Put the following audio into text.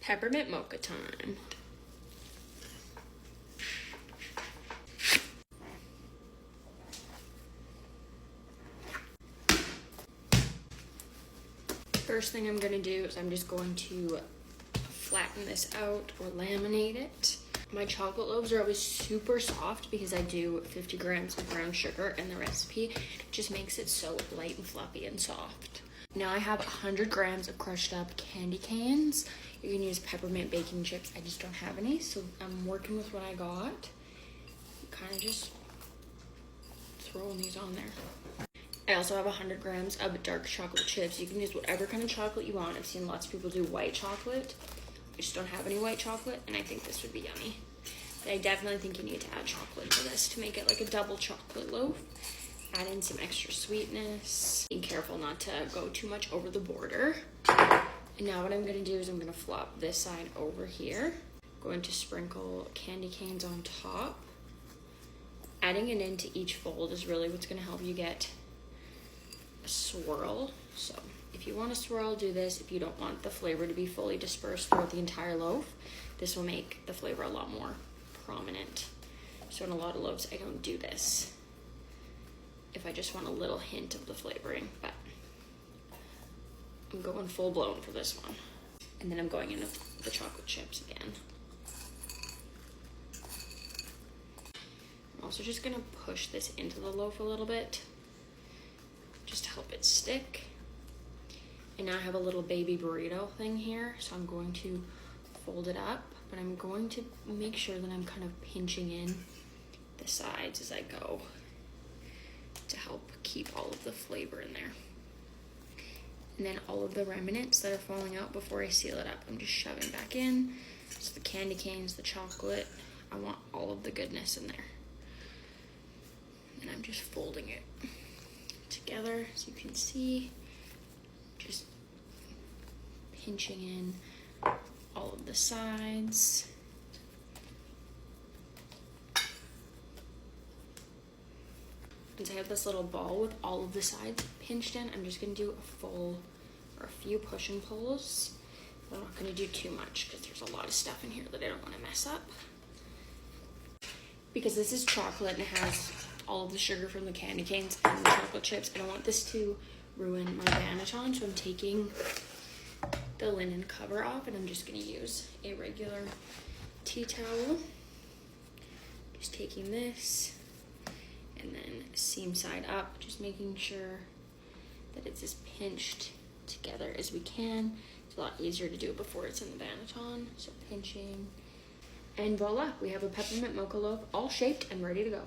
Peppermint mocha time. First thing I'm gonna do is I'm just going to flatten this out or laminate it. My chocolate loaves are always super soft because I do 50 grams of brown sugar in the recipe. It just makes it so light and fluffy and soft. Now I have 100 grams of crushed up candy canes. You can use peppermint baking chips. I just don't have any, so I'm working with what I got. Kind of just throwing these on there. I also have 100 grams of dark chocolate chips. You can use whatever kind of chocolate you want. I've seen lots of people do white chocolate. I just don't have any white chocolate, and I think this would be yummy. But I definitely think you need to add chocolate to this to make it like a double chocolate loaf. Add in some extra sweetness. Being careful not to go too much over the border. And now what I'm gonna do is I'm gonna flop this side over here. Going to sprinkle candy canes on top. Adding it into each fold is really what's gonna help you get a swirl. So if you want a swirl, do this. If you don't want the flavor to be fully dispersed throughout the entire loaf, this will make the flavor a lot more prominent. So in a lot of loaves, I don't do this if I just want a little hint of the flavoring, but I'm going full blown for this one. And then I'm going in with the chocolate chips again. I'm also just gonna push this into the loaf a little bit, just to help it stick. And now I have a little baby burrito thing here, so I'm going to fold it up, but I'm going to make sure that I'm kind of pinching in the sides as I go to help keep all of the flavor in there. And then all of the remnants that are falling out before I seal it up, I'm just shoving back in. So the candy canes, the chocolate, I want all of the goodness in there. And I'm just folding it together so you can see, just pinching in all of the sides. Since I have this little ball with all of the sides pinched in, I'm just gonna do a full or a few push and pulls. I'm not gonna do too much because there's a lot of stuff in here that I don't wanna mess up. Because this is chocolate and it has all of the sugar from the candy canes and the chocolate chips, I don't want this to ruin my banneton, so I'm taking the linen cover off and I'm just gonna use a regular tea towel. Just taking this and then seam side up, just making sure that it's as pinched together as we can. It's a lot easier to do it before it's in the banneton, so pinching. And voila, we have a peppermint mocha loaf all shaped and ready to go.